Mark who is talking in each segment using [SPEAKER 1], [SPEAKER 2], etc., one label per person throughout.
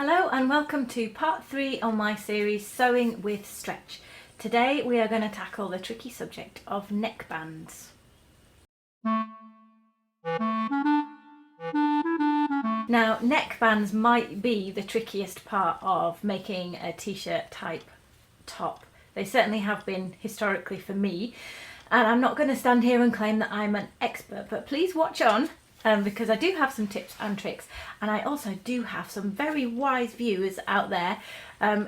[SPEAKER 1] Hello and welcome to part 3 on my series Sewing with Stretch. Today we are going to tackle the tricky subject of neckbands. Now, neckbands might be the trickiest part of making a t-shirt type top. They certainly have been historically for me, and I'm not going to stand here and claim that I'm an expert, but please watch on. Because I do have some tips and tricks, and I also do have some very wise viewers out there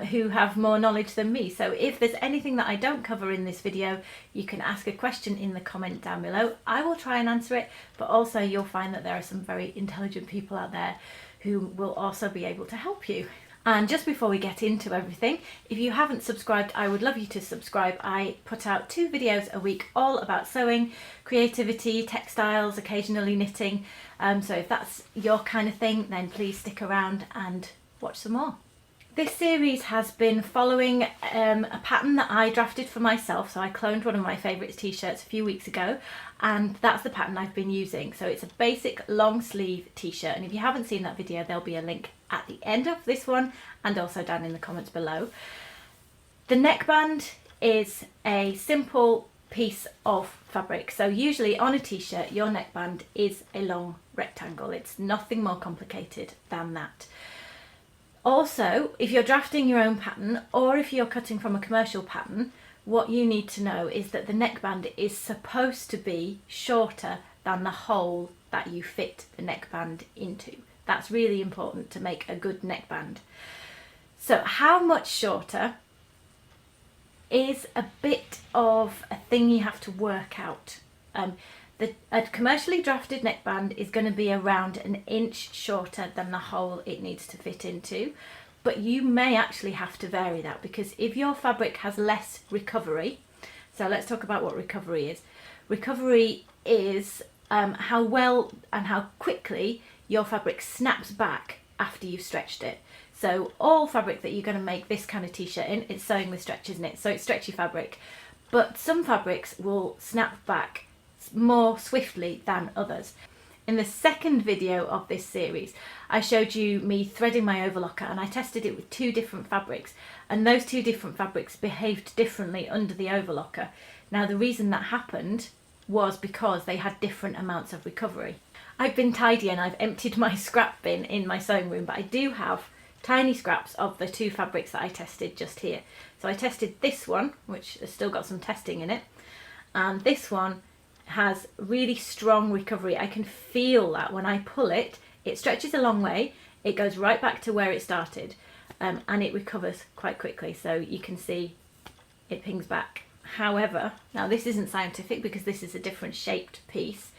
[SPEAKER 1] who have more knowledge than me. So if there's anything that I don't cover in this video, you can ask a question in the comment down below. I will try and answer it, but also you'll find that there are some very intelligent people out there who will also be able to help you. And just before we get into everything, if you haven't subscribed, I would love you to subscribe. I put out 2 videos a week all about sewing, creativity, textiles, occasionally knitting. So if that's your kind of thing, then please stick around and watch some more. This series has been following a pattern that I drafted for myself. So I cloned one of my favourite t-shirts a few weeks ago, and that's the pattern I've been using. So it's a basic long sleeve t-shirt, and if you haven't seen that video, there'll be a link at the end of this one and also down in the comments below. The neckband is a simple piece of fabric. So usually on a t-shirt, your neckband is a long rectangle. It's nothing more complicated than that. Also, if you're drafting your own pattern or if you're cutting from a commercial pattern, what you need to know is that the neckband is supposed to be shorter than the hole that you fit the neckband into. That's really important to make a good neckband. So how much shorter is a bit of a thing you have to work out. A commercially drafted neckband is going to be around 1 inch shorter than the hole it needs to fit into, but you may actually have to vary that, because if your fabric has less recovery, so let's talk about what recovery is. Recovery is how well and how quickly your fabric snaps back after you've stretched it. So all fabric that you're going to make this kind of t-shirt in, it's sewing with stretch, isn't it? So it's stretchy fabric, but some fabrics will snap back more swiftly than others. In the second video of this series, I showed you me threading my overlocker, and I tested it with 2 different fabrics, and those 2 different fabrics behaved differently under the overlocker. Now the reason that happened was because they had different amounts of recovery. I've been tidy and I've emptied my scrap bin in my sewing room, but I do have tiny scraps of the 2 fabrics that I tested just here. So I tested this one, which has still got some testing in it, and this one has really strong recovery. I can feel that when I pull it, it stretches a long way, it goes right back to where it started, and it recovers quite quickly. So you can see it pings back. However, now this isn't scientific because this is a different shaped piece.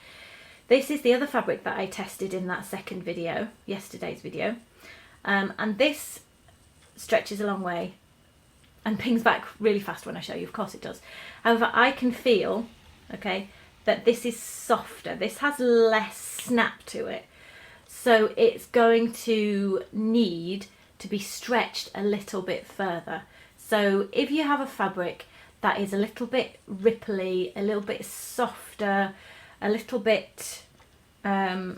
[SPEAKER 1] This is the other fabric that I tested in that second video, yesterday's video, and this stretches a long way and pings back really fast when I show you. Of course it does. However, I can feel, okay, that this is softer. This has less snap to it. So it's going to need to be stretched a little bit further. So if you have a fabric that is a little bit ripply, a little bit softer, a little bit further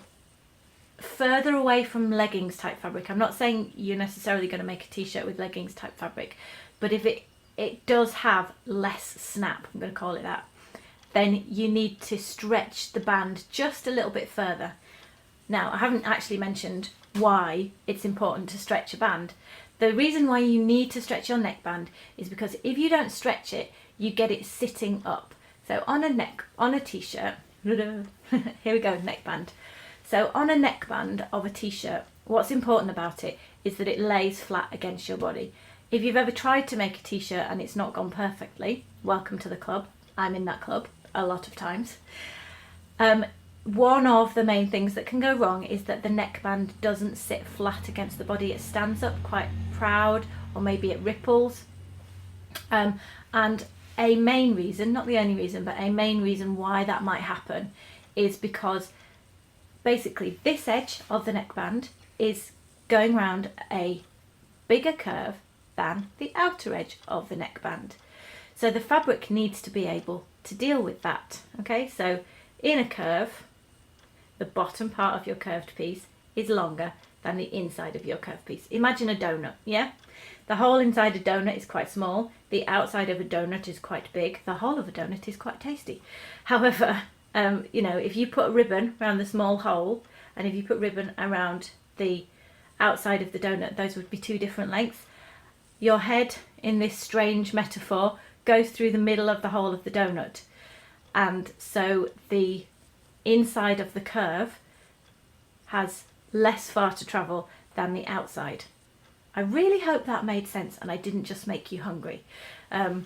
[SPEAKER 1] away from leggings type fabric. I'm not saying you're necessarily going to make a t-shirt with leggings type fabric, but if it does have less snap, I'm going to call it that, then you need to stretch the band just a little bit further. Now, I haven't actually mentioned why it's important to stretch a band. The reason why you need to stretch your neckband is because if you don't stretch it, you get it sitting up. So on a t-shirt, here we go, neckband. So on a neckband of a t-shirt, what's important about it is that it lays flat against your body. If you've ever tried to make a t-shirt and it's not gone perfectly, welcome to the club. I'm in that club a lot of times. One of the main things that can go wrong is that the neckband doesn't sit flat against the body. It stands up quite proud, or maybe it ripples. And a main reason, not the only reason, but a main reason why that might happen is because basically this edge of the neckband is going around a bigger curve than the outer edge of the neckband. So the fabric needs to be able to deal with that. Okay, so in a curve, the bottom part of your curved piece is longer than the inside of your curved piece. Imagine a donut, yeah? The hole inside a donut is quite small. The outside of a donut is quite big. The whole of a donut is quite tasty. However, you know, if you put a ribbon around the small hole and if you put ribbon around the outside of the donut, those would be two different lengths. Your head, in this strange metaphor, goes through the middle of the hole of the donut. And so the inside of the curve has less far to travel than the outside. I really hope that made sense and I didn't just make you hungry. As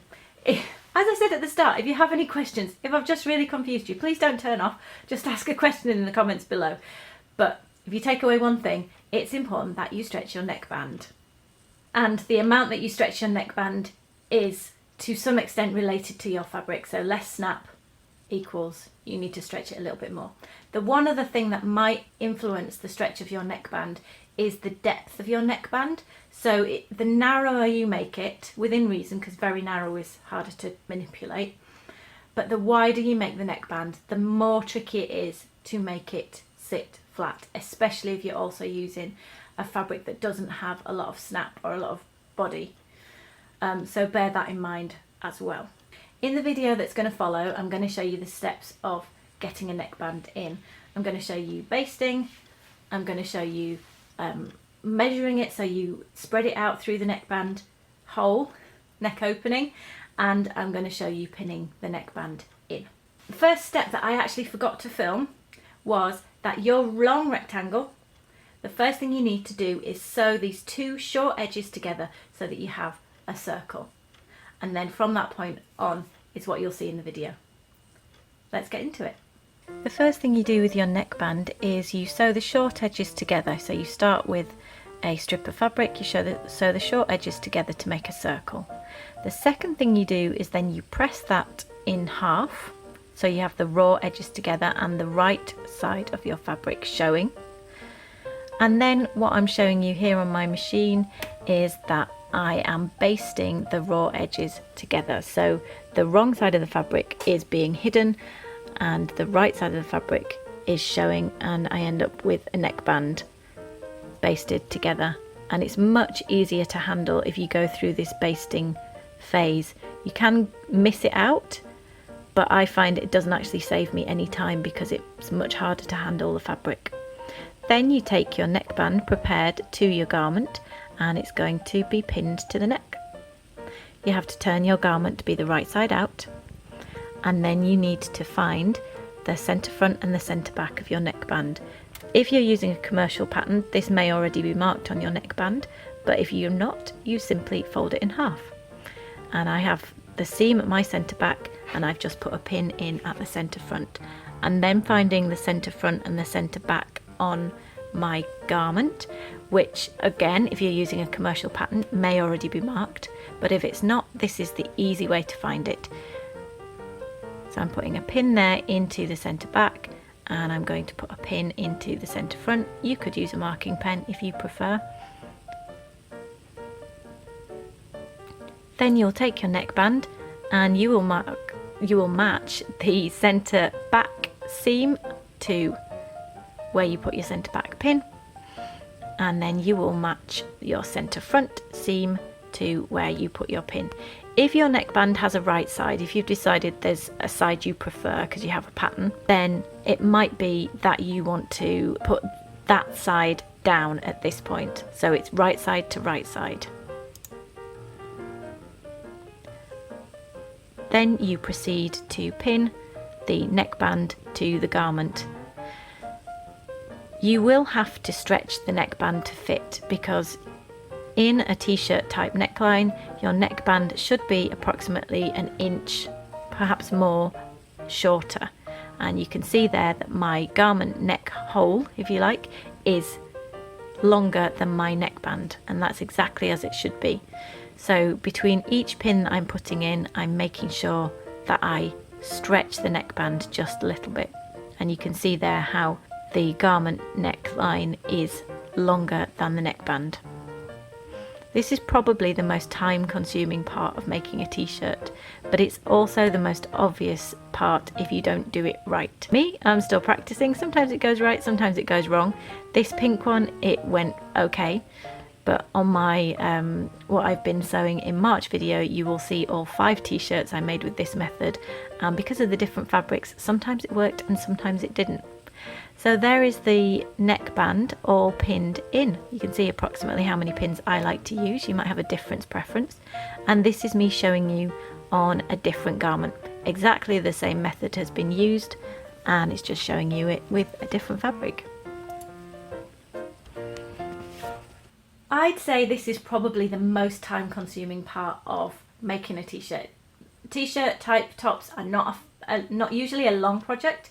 [SPEAKER 1] I said at the start, if you have any questions, if I've just really confused you, please don't turn off. Just ask a question in the comments below. But if you take away one thing, it's important that you stretch your neckband. And the amount that you stretch your neckband is to some extent related to your fabric. So less snap equals you need to stretch it a little bit more. The one other thing that might influence the stretch of your neckband is the depth of your neckband. So the narrower you make it, within reason, because very narrow is harder to manipulate, but the wider you make the neckband, the more tricky it is to make it sit flat, especially if you're also using a fabric that doesn't have a lot of snap or a lot of body. So bear that in mind as well. In the video that's going to follow, I'm going to show you the steps of getting a neckband in. I'm going to show you basting, I'm going to show you measuring it so you spread it out through the neckband hole, neck opening, and I'm going to show you pinning the neckband in. The first step that I actually forgot to film was that your long rectangle, the first thing you need to do is sew these two short edges together so that you have a circle. And then from that point on is what you'll see in the video. Let's get into it. The first thing you do with your neckband is you sew the short edges together. So you start with a strip of fabric, you sew the short edges together to make a circle. The second thing you do is then you press that in half, so you have the raw edges together and the right side of your fabric showing. And then what I'm showing you here on my machine is that I am basting the raw edges together. So the wrong side of the fabric is being hidden and the right side of the fabric is showing, and I end up with a neckband basted together. And it's much easier to handle if you go through this basting phase. You can miss it out, but I find it doesn't actually save me any time because it's much harder to handle the fabric. Then you take your neckband prepared to your garment and it's going to be pinned to the neck. You have to turn your garment to be the right side out, and then you need to find the centre front and the centre back of your neckband. If you're using a commercial pattern, this may already be marked on your neckband, but if you're not, you simply fold it in half. And I have the seam at my centre back and I've just put a pin in at the centre front, and then finding the centre front and the centre back on my garment, which again, if you're using a commercial pattern, may already be marked, but if it's not, this is the easy way to find it. So I'm putting a pin there into the centre back and I'm going to put a pin into the centre front. You could use a marking pen if you prefer. Then you'll take your neckband and you will match the centre back seam to where you put your centre back pin, and then you will match your centre front seam to where you put your pin. If your neckband has a right side, if you've decided there's a side you prefer because you have a pattern, then it might be that you want to put that side down at this point. So it's right side to right side. Then you proceed to pin the neckband to the garment. You will have to stretch the neckband to fit because in a t-shirt type neckline, your neckband should be approximately an inch, perhaps more, shorter. And you can see there that my garment neck hole, if you like, is longer than my neckband, and that's exactly as it should be. So between each pin that I'm putting in, I'm making sure that I stretch the neckband just a little bit. And you can see there how the garment neckline is longer than the neckband. This is probably the most time consuming part of making a t-shirt, but it's also the most obvious part if you don't do it right. Me, I'm still practicing. Sometimes it goes right, sometimes it goes wrong. This pink one, it went okay. But on my what I've been sewing in March video, you will see all 5 t-shirts I made with this method, and because of the different fabrics, sometimes it worked and sometimes it didn't. So there is the neckband all pinned in. You can see approximately how many pins I like to use. You might have a different preference. And this is me showing you on a different garment. Exactly the same method has been used, and it's just showing you it with a different fabric. I'd say this is probably the most time consuming part of making a t-shirt. T-shirt type tops are not usually a long project,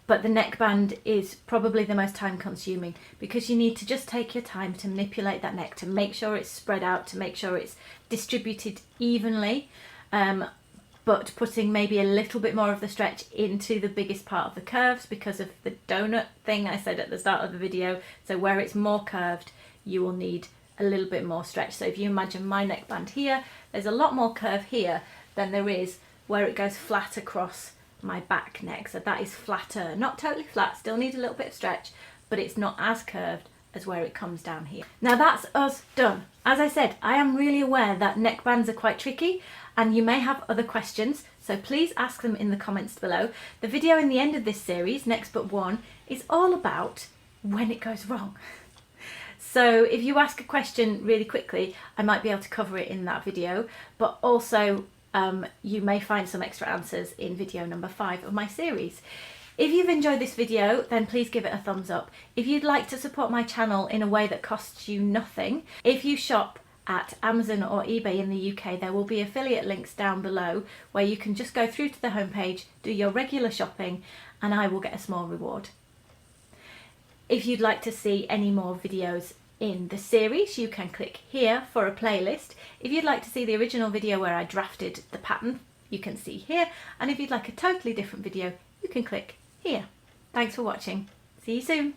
[SPEAKER 1] but the neckband is probably the most time consuming because you need to just take your time to manipulate that neck, to make sure it's spread out, to make sure it's distributed evenly, but putting maybe a little bit more of the stretch into the biggest part of the curves because of the donut thing I said at the start of the video. So where it's more curved, you will need a little bit more stretch. So if you imagine my neckband here, there's a lot more curve here than there is where it goes flat across my back neck. So that is flatter, not totally flat, still need a little bit of stretch, but it's not as curved as where it comes down here. Now that's us done. As I said, I am really aware that neckbands are quite tricky and you may have other questions, so please ask them in the comments below. The video in the end of this series, Next But One, is all about when it goes wrong. So if you ask a question really quickly, I might be able to cover it in that video, but also you may find some extra answers in video number 5 of my series. If you've enjoyed this video, then please give it a thumbs up. If you'd like to support my channel in a way that costs you nothing, if you shop at Amazon or eBay in the UK, there will be affiliate links down below where you can just go through to the homepage, do your regular shopping, and I will get a small reward. If you'd like to see any more videos in the series, you can click here for a playlist. If you'd like to see the original video where I drafted the pattern, you can see here. And if you'd like a totally different video, you can click here. Thanks for watching. See you soon.